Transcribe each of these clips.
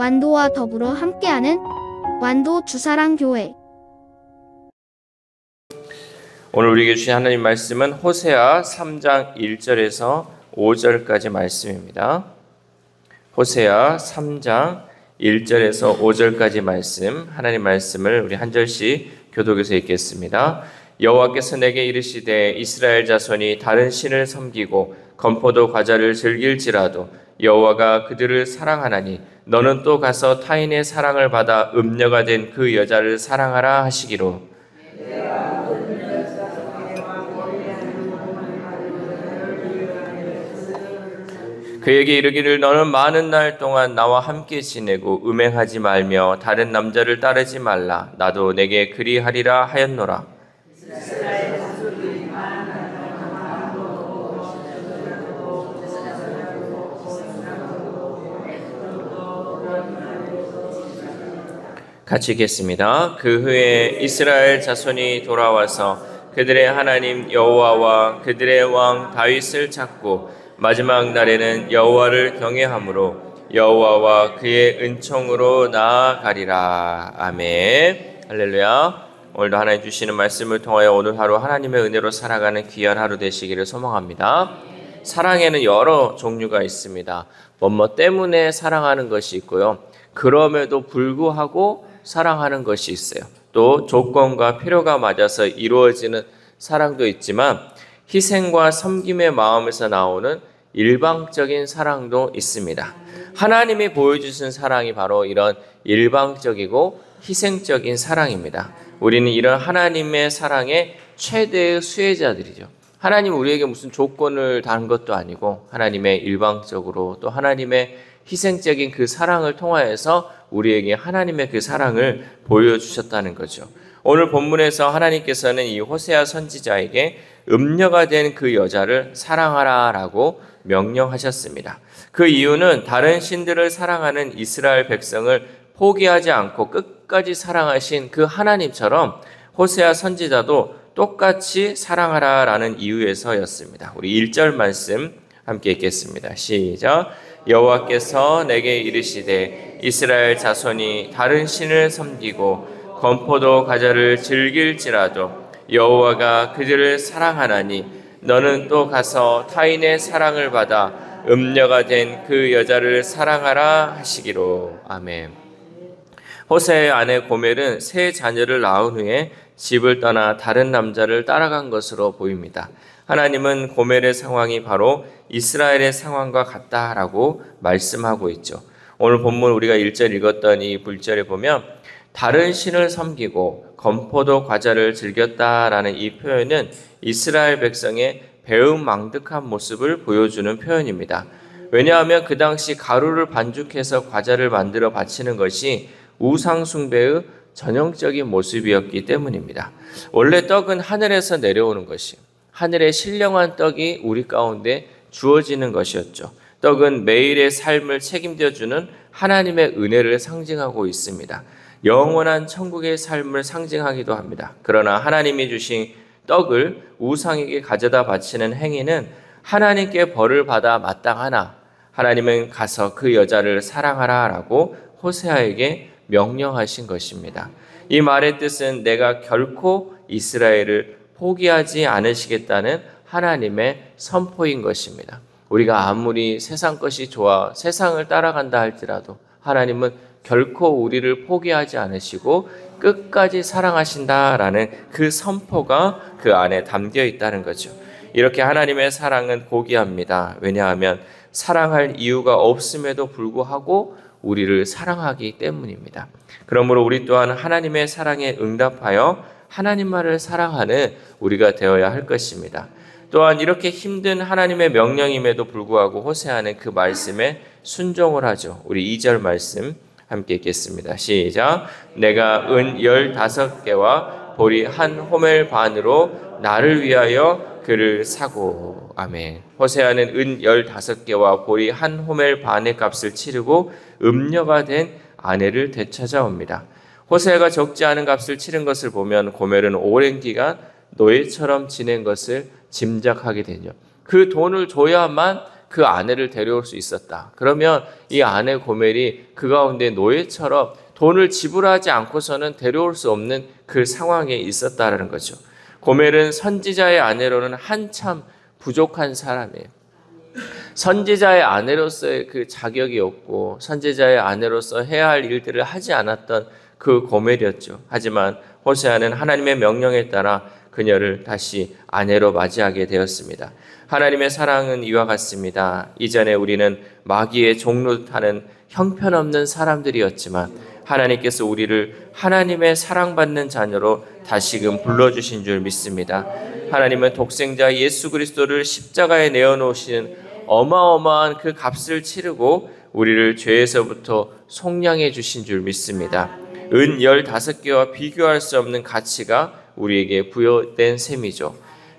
완도와 더불어 함께하는 완도 주사랑교회. 오늘 우리에게 주신 하나님 말씀은 호세아 3장 1절에서 5절까지 말씀입니다. 호세아 3장 1절에서 5절까지 말씀, 하나님 말씀을 우리 한 절씩 교독해서 읽겠습니다. 여호와께서 내게 이르시되 이스라엘 자손이 다른 신을 섬기고 건포도 과자를 즐길지라도 여호와가 그들을 사랑하나니 너는 또 가서 타인의 사랑을 받아 음녀가 된 그 여자를 사랑하라 하시기로. 그에게 이르기를 너는 많은 날 동안 나와 함께 지내고 음행하지 말며 다른 남자를 따르지 말라. 나도 내게 그리하리라 하였노라. 같이 읽겠습니다. 그 후에 이스라엘 자손이 돌아와서 그들의 하나님 여호와와 그들의 왕 다윗을 찾고 마지막 날에는 여호와를 경외함으로 여호와와 그의 은총으로 나아가리라. 아멘. 할렐루야. 오늘도 하나님 주시는 말씀을 통하여 오늘 하루 하나님의 은혜로 살아가는 귀한 하루 되시기를 소망합니다. 사랑에는 여러 종류가 있습니다. 뭐뭐 때문에 사랑하는 것이 있고요. 그럼에도 불구하고 사랑하는 것이 있어요. 또 조건과 필요가 맞아서 이루어지는 사랑도 있지만 희생과 섬김의 마음에서 나오는 일방적인 사랑도 있습니다. 하나님이 보여주신 사랑이 바로 이런 일방적이고 희생적인 사랑입니다. 우리는 이런 하나님의 사랑의 최대의 수혜자들이죠. 하나님 우리에게 무슨 조건을 단 것도 아니고 하나님의 일방적으로 또 하나님의 희생적인 그 사랑을 통하여서 우리에게 하나님의 그 사랑을 보여주셨다는 거죠. 오늘 본문에서 하나님께서는 이 호세아 선지자에게 음녀가 된 그 여자를 사랑하라라고 명령하셨습니다. 그 이유는 다른 신들을 사랑하는 이스라엘 백성을 포기하지 않고 끝까지 사랑하신 그 하나님처럼 호세아 선지자도 똑같이 사랑하라라는 이유에서였습니다. 우리 1절 말씀 함께 읽겠습니다. 시작. 여호와께서 내게 이르시되 이스라엘 자손이 다른 신을 섬기고 건포도 과자를 즐길지라도 여호와가 그들을 사랑하나니 너는 또 가서 타인의 사랑을 받아 음녀가 된 그 여자를 사랑하라 하시기로. 아멘. 호세아의 아내 고멜은 세 자녀를 낳은 후에 집을 떠나 다른 남자를 따라간 것으로 보입니다. 하나님은 고멜의 상황이 바로 이스라엘의 상황과 같다라고 말씀하고 있죠. 오늘 본문 우리가 1절 읽었던 이 불절에 보면 다른 신을 섬기고 건포도 과자를 즐겼다라는 이 표현은 이스라엘 백성의 배은망덕한 모습을 보여주는 표현입니다. 왜냐하면 그 당시 가루를 반죽해서 과자를 만들어 바치는 것이 우상 숭배의 전형적인 모습이었기 때문입니다. 원래 떡은 하늘에서 내려오는 것이 하늘의 신령한 떡이 우리 가운데 주어지는 것이었죠. 떡은 매일의 삶을 책임져주는 하나님의 은혜를 상징하고 있습니다. 영원한 천국의 삶을 상징하기도 합니다. 그러나 하나님이 주신 떡을 우상에게 가져다 바치는 행위는 하나님께 벌을 받아 마땅하나 하나님은 가서 그 여자를 사랑하라라고 호세아에게 명령하신 것입니다. 이 말의 뜻은 내가 결코 이스라엘을 포기하지 않으시겠다는 하나님의 선포인 것입니다. 우리가 아무리 세상 것이 좋아 세상을 따라간다 할지라도 하나님은 결코 우리를 포기하지 않으시고 끝까지 사랑하신다라는 그 선포가 그 안에 담겨 있다는 거죠. 이렇게 하나님의 사랑은 고귀합니다. 왜냐하면 사랑할 이유가 없음에도 불구하고 우리를 사랑하기 때문입니다. 그러므로 우리 또한 하나님의 사랑에 응답하여 하나님만을 사랑하는 우리가 되어야 할 것입니다. 또한 이렇게 힘든 하나님의 명령임에도 불구하고 호세아는 그 말씀에 순종을 하죠. 우리 2절 말씀 함께 읽겠습니다. 시작. 내가 은 15개와 보리 한 호멜 반으로 나를 위하여 그를 사고. 아멘. 호세아는 은 15개와 보리 한 호멜 반의 값을 치르고 음녀가 된 아내를 되찾아옵니다. 호세아가 적지 않은 값을 치른 것을 보면 고멜은 오랜 기간 노예처럼 지낸 것을 짐작하게 되죠. 그 돈을 줘야만 그 아내를 데려올 수 있었다. 그러면 이 아내 고멜이 그 가운데 노예처럼 돈을 지불하지 않고서는 데려올 수 없는 그 상황에 있었다라는 거죠. 고멜은 선지자의 아내로는 한참 부족한 사람이에요. 선지자의 아내로서의 그 자격이 없고 선지자의 아내로서 해야 할 일들을 하지 않았던 그 고멜이었죠. 하지만 호세아는 하나님의 명령에 따라 그녀를 다시 아내로 맞이하게 되었습니다. 하나님의 사랑은 이와 같습니다. 이전에 우리는 마귀의 종노릇하는 형편없는 사람들이었지만 하나님께서 우리를 하나님의 사랑받는 자녀로 다시금 불러주신 줄 믿습니다. 하나님은 독생자 예수 그리스도를 십자가에 내어놓으시는 어마어마한 그 값을 치르고 우리를 죄에서부터 속량해 주신 줄 믿습니다. 은 15개와 비교할 수 없는 가치가 우리에게 부여된 셈이죠.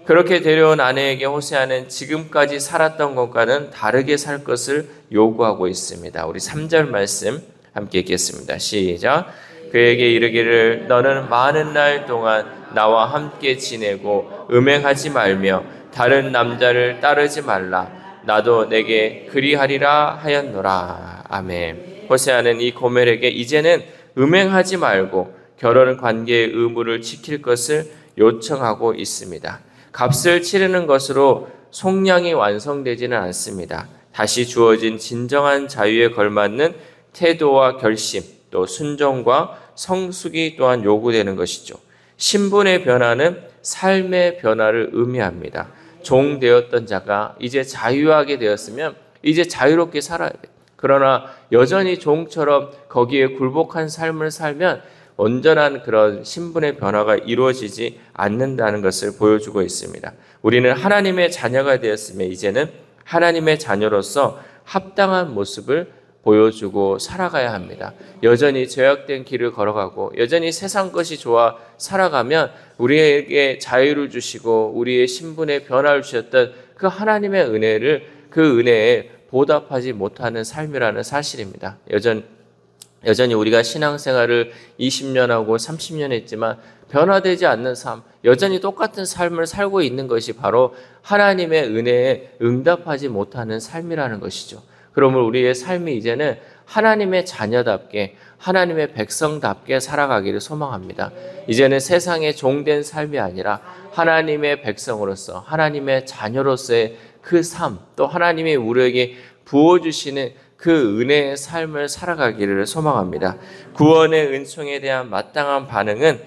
그렇게 데려온 아내에게 호세아는 지금까지 살았던 것과는 다르게 살 것을 요구하고 있습니다. 우리 3절 말씀 함께 읽겠습니다. 시작. 그에게 이르기를 너는 많은 날 동안 나와 함께 지내고 음행하지 말며 다른 남자를 따르지 말라. 나도 내게 그리하리라 하였노라. 아멘. 호세아는 이 고멜에게 이제는 음행하지 말고 결혼 관계의 의무를 지킬 것을 요청하고 있습니다. 값을 치르는 것으로 속량이 완성되지는 않습니다. 다시 주어진 진정한 자유에 걸맞는 태도와 결심, 또 순종과 성숙이 또한 요구되는 것이죠. 신분의 변화는 삶의 변화를 의미합니다. 종 되었던 자가 이제 자유하게 되었으면 이제 자유롭게 살아야 돼요. 그러나 여전히 종처럼 거기에 굴복한 삶을 살면 온전한 그런 신분의 변화가 이루어지지 않는다는 것을 보여주고 있습니다. 우리는 하나님의 자녀가 되었으면 이제는 하나님의 자녀로서 합당한 모습을 보여주고 살아가야 합니다. 여전히 죄악된 길을 걸어가고 여전히 세상 것이 좋아 살아가면 우리에게 자유를 주시고 우리의 신분의 변화를 주셨던 그 하나님의 은혜를 그 은혜에 보답하지 못하는 삶이라는 사실입니다. 여전히 우리가 신앙생활을 20년하고 30년 했지만 변화되지 않는 삶, 여전히 똑같은 삶을 살고 있는 것이 바로 하나님의 은혜에 응답하지 못하는 삶이라는 것이죠. 그러면 우리의 삶이 이제는 하나님의 자녀답게 하나님의 백성답게 살아가기를 소망합니다. 이제는 세상의 종된 삶이 아니라 하나님의 백성으로서 하나님의 자녀로서의 그 삶, 또 하나님이 우리에게 부어주시는 그 은혜의 삶을 살아가기를 소망합니다. 구원의 은총에 대한 마땅한 반응은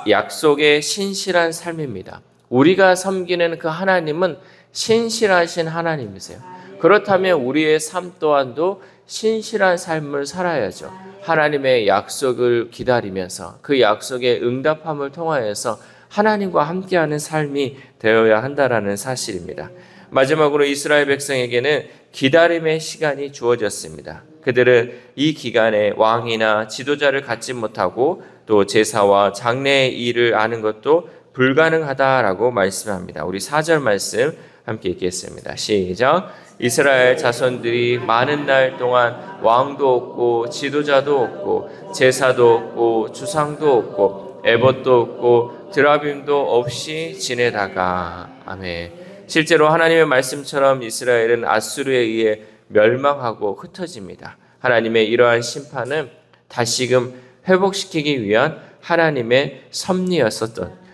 약속의 신실한 삶입니다. 우리가 섬기는 그 하나님은 신실하신 하나님이세요. 그렇다면 우리의 삶 또한도 신실한 삶을 살아야죠. 하나님의 약속을 기다리면서 그 약속의 응답함을 통하여서 하나님과 함께하는 삶이 되어야 한다는 사실입니다. 마지막으로 이스라엘 백성에게는 기다림의 시간이 주어졌습니다. 그들은 이 기간에 왕이나 지도자를 갖지 못하고 또 제사와 장례의 일을 아는 것도 불가능하다라고 말씀합니다. 우리 4절 말씀 함께 읽겠습니다. 시작. 이스라엘 자손들이 많은 날 동안 왕도 없고 지도자도 없고 제사도 없고 주상도 없고 에봇도 없고 드라빔도 없이 지내다가. 아멘. 실제로 하나님의 말씀처럼 이스라엘은 아수르에 의해 멸망하고 흩어집니다. 하나님의 이러한 심판은 다시금 회복시키기 위한 하나님의 섭리였었던,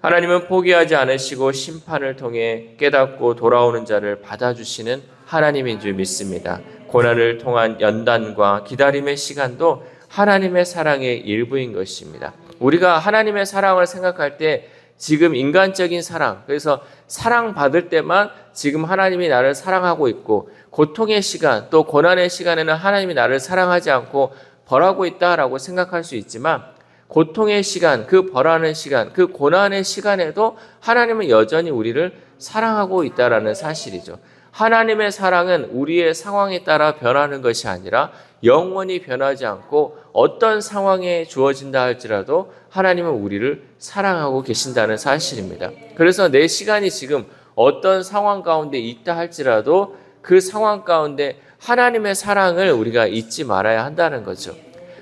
하나님은 포기하지 않으시고 심판을 통해 깨닫고 돌아오는 자를 받아주시는 하나님인 줄 믿습니다. 고난을 통한 연단과 기다림의 시간도 하나님의 사랑의 일부인 것입니다. 우리가 하나님의 사랑을 생각할 때 지금 인간적인 사랑, 그래서 사랑받을 때만 지금 하나님이 나를 사랑하고 있고, 고통의 시간 또 고난의 시간에는 하나님이 나를 사랑하지 않고 벌하고 있다라고 생각할 수 있지만, 고통의 시간, 그 벌하는 시간, 그 고난의 시간에도 하나님은 여전히 우리를 사랑하고 있다라는 사실이죠. 하나님의 사랑은 우리의 상황에 따라 변하는 것이 아니라 영원히 변하지 않고 어떤 상황에 주어진다 할지라도 하나님은 우리를 사랑하고 계신다는 사실입니다. 그래서 내 시간이 지금 어떤 상황 가운데 있다 할지라도 그 상황 가운데 하나님의 사랑을 우리가 잊지 말아야 한다는 거죠.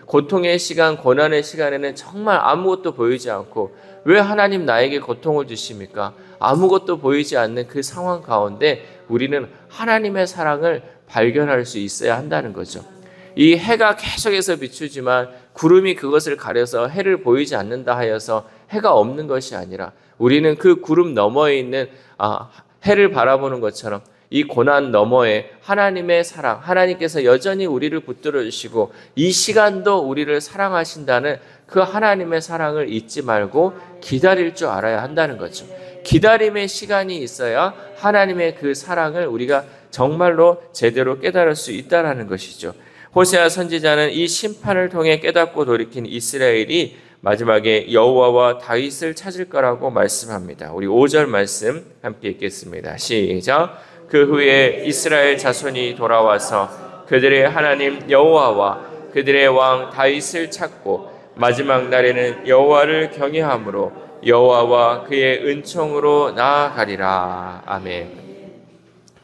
고통의 시간, 고난의 시간에는 정말 아무것도 보이지 않고 왜 하나님 나에게 고통을 주십니까? 아무것도 보이지 않는 그 상황 가운데 우리는 하나님의 사랑을 발견할 수 있어야 한다는 거죠. 이 해가 계속해서 비추지만 구름이 그것을 가려서 해를 보이지 않는다 하여서 해가 없는 것이 아니라 우리는 그 구름 너머에 있는 해를 바라보는 것처럼 이 고난 너머에 하나님의 사랑, 하나님께서 여전히 우리를 붙들어 주시고 이 시간도 우리를 사랑하신다는 그 하나님의 사랑을 잊지 말고 기다릴 줄 알아야 한다는 거죠. 기다림의 시간이 있어야 하나님의 그 사랑을 우리가 정말로 제대로 깨달을 수 있다는 것이죠. 호세아 선지자는 이 심판을 통해 깨닫고 돌이킨 이스라엘이 마지막에 여호와와 다윗을 찾을 거라고 말씀합니다. 우리 5절 말씀 함께 읽겠습니다. 시작. 그 후에 이스라엘 자손이 돌아와서 그들의 하나님 여호와와 그들의 왕 다윗을 찾고 마지막 날에는 여호와를 경외함으로 여호와와 그의 은총으로 나아가리라. 아멘.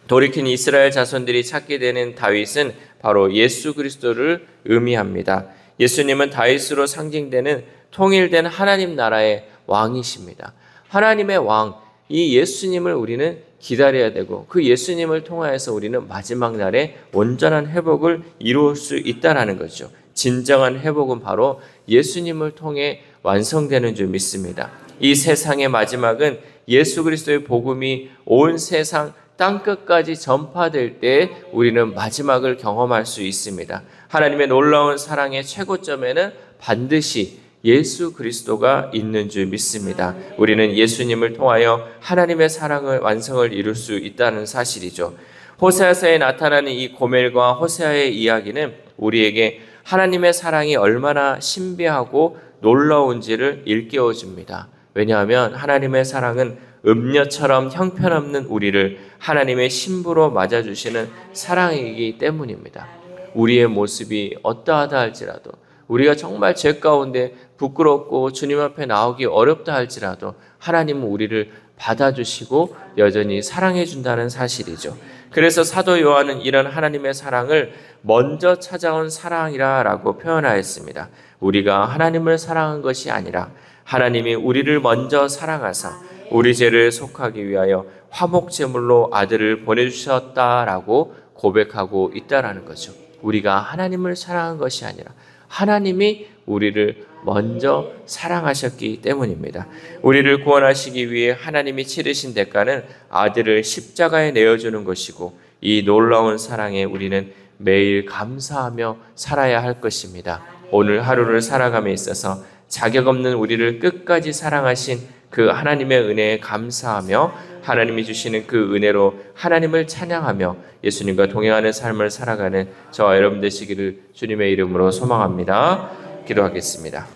돌이킨 이스라엘 자손들이 찾게 되는 다윗은 바로 예수 그리스도를 의미합니다. 예수님은 다윗으로 상징되는 통일된 하나님 나라의 왕이십니다. 하나님의 왕, 이 예수님을 우리는 기다려야 되고 그 예수님을 통하여서 우리는 마지막 날에 온전한 회복을 이루을 수 있다는 거죠. 진정한 회복은 바로 예수님을 통해 완성되는 줄 믿습니다. 이 세상의 마지막은 예수 그리스도의 복음이 온 세상 땅끝까지 전파될 때 우리는 마지막을 경험할 수 있습니다. 하나님의 놀라운 사랑의 최고점에는 반드시 예수 그리스도가 있는 줄 믿습니다. 우리는 예수님을 통하여 하나님의 사랑을 완성을 이룰 수 있다는 사실이죠. 호세아서에 나타나는 이 고멜과 호세아의 이야기는 우리에게 하나님의 사랑이 얼마나 신비하고 놀라운지를 일깨워 줍니다. 왜냐하면 하나님의 사랑은 음녀처럼 형편없는 우리를 하나님의 신부로 맞아주시는 사랑이기 때문입니다. 우리의 모습이 어떠하다 할지라도 우리가 정말 죄 가운데 부끄럽고 주님 앞에 나오기 어렵다 할지라도 하나님은 우리를 받아주시고 여전히 사랑해 준다는 사실이죠. 그래서 사도 요한은 이런 하나님의 사랑을 먼저 찾아온 사랑이라고 표현하였습니다. 우리가 하나님을 사랑한 것이 아니라 하나님이 우리를 먼저 사랑하사 우리 죄를 속하기 위하여 화목제물로 아들을 보내주셨다라고 고백하고 있다라는 거죠. 우리가 하나님을 사랑한 것이 아니라 하나님이 우리를 먼저 사랑하셨기 때문입니다. 우리를 구원하시기 위해 하나님이 치르신 대가는 아들을 십자가에 내어주는 것이고 이 놀라운 사랑에 우리는 매일 감사하며 살아야 할 것입니다. 오늘 하루를 살아감에 있어서 자격 없는 우리를 끝까지 사랑하신 그 하나님의 은혜에 감사하며 하나님이 주시는 그 은혜로 하나님을 찬양하며 예수님과 동행하는 삶을 살아가는 저와 여러분 되시기를 주님의 이름으로 소망합니다. 기도하겠습니다.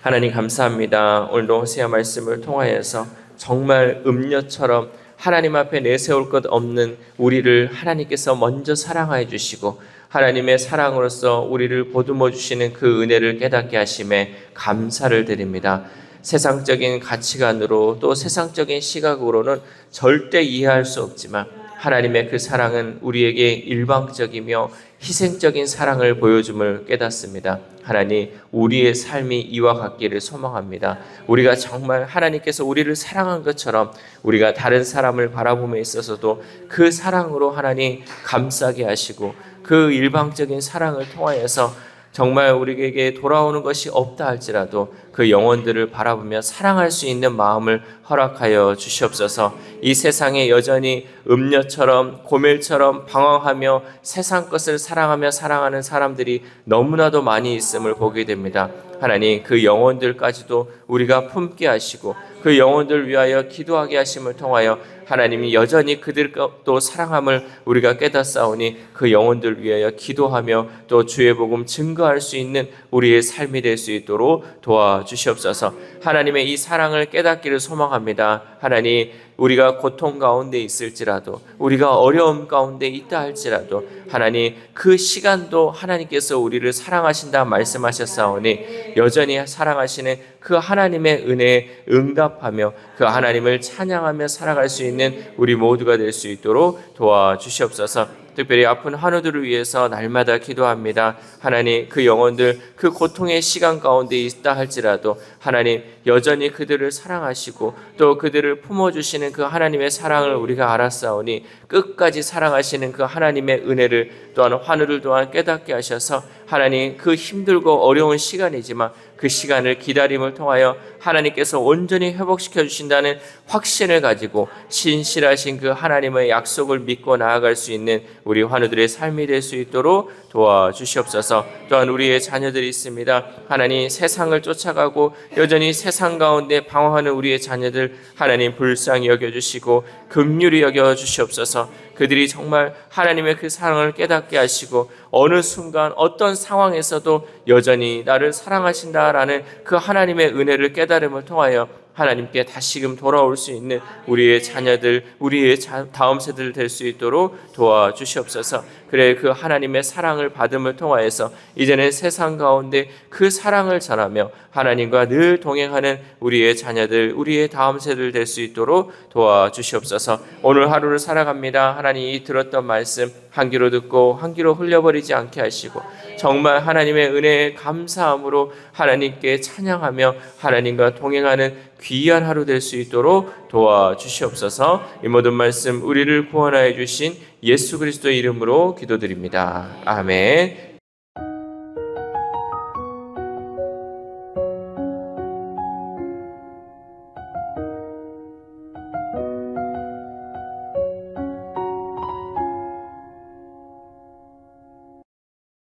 하나님 감사합니다. 오늘도 호세아 말씀을 통하여서 정말 음녀처럼 하나님 앞에 내세울 것 없는 우리를 하나님께서 먼저 사랑하여 주시고 하나님의 사랑으로서 우리를 보듬어 주시는 그 은혜를 깨닫게 하심에 감사를 드립니다. 세상적인 가치관으로 또 세상적인 시각으로는 절대 이해할 수 없지만 하나님의 그 사랑은 우리에게 일방적이며 희생적인 사랑을 보여줌을 깨닫습니다. 하나님, 우리의 삶이 이와 같기를 소망합니다. 우리가 정말 하나님께서 우리를 사랑한 것처럼 우리가 다른 사람을 바라봄에 있어서도 그 사랑으로 하나님 감싸게 하시고 그 일방적인 사랑을 통하여서 정말 우리에게 돌아오는 것이 없다 할지라도 그 영혼들을 바라보며 사랑할 수 있는 마음을 허락하여 주시옵소서. 이 세상에 여전히 음녀처럼 고멜처럼 방황하며 세상 것을 사랑하며 사랑하는 사람들이 너무나도 많이 있음을 보게 됩니다. 하나님, 그 영혼들까지도 우리가 품게 하시고 그 영혼들 위하여 기도하게 하심을 통하여 하나님이 여전히 그들도 사랑함을 우리가 깨닫사오니 그 영혼들 위하여 기도하며 또 주의 복음 증거할 수 있는 우리의 삶이 될 수 있도록 도와주시옵소서. 하나님의 이 사랑을 깨닫기를 소망합니다. 하나님, 우리가 고통 가운데 있을지라도 우리가 어려움 가운데 있다 할지라도 하나님 그 시간도 하나님께서 우리를 사랑하신다 말씀하셨사오니 여전히 사랑하시는 그 하나님의 은혜에 응답하며 그 하나님을 찬양하며 살아갈 수 있는 우리 모두가 될 수 있도록 도와주시옵소서. 특별히 아픈 환우들을 위해서 날마다 기도합니다. 하나님, 그 영혼들 그 고통의 시간 가운데 있다 할지라도 하나님 여전히 그들을 사랑하시고 또 그들을 품어주시는 그 하나님의 사랑을 우리가 알았사오니 끝까지 사랑하시는 그 하나님의 은혜를 또한 환우들 또한 깨닫게 하셔서 하나님 그 힘들고 어려운 시간이지만 그 시간을 기다림을 통하여 하나님께서 온전히 회복시켜 주신다는 확신을 가지고 신실하신 그 하나님의 약속을 믿고 나아갈 수 있는 우리 환우들의 삶이 될 수 있도록 도와주시옵소서. 또한 우리의 자녀들이 있습니다. 하나님, 세상을 쫓아가고 여전히 세상 가운데 방황하는 우리의 자녀들 하나님 불쌍히 여겨주시고 긍휼히 여겨주시옵소서. 그들이 정말 하나님의 그 사랑을 깨닫게 하시고 어느 순간 어떤 상황에서도 여전히 나를 사랑하신다라는 그 하나님의 은혜를 깨달음을 통하여 하나님께 다시금 돌아올 수 있는 우리의 자녀들, 우리의 다음 세대들 될 수 있도록 도와주시옵소서. 그래 그 하나님의 사랑을 받음을 통하여서 이제는 세상 가운데 그 사랑을 전하며 하나님과 늘 동행하는 우리의 자녀들, 우리의 다음 세대들 될 수 있도록 도와주시옵소서. 오늘 하루를 살아갑니다. 하나님 이 들었던 말씀 한 귀로 듣고 한 귀로 흘려버리지 않게 하시고 정말 하나님의 은혜에 감사함으로 하나님께 찬양하며 하나님과 동행하는 귀한 하루 될 수 있도록 도와주시옵소서. 이 모든 말씀 우리를 구원하여 주신 예수 그리스도의 이름으로 기도드립니다. 아멘.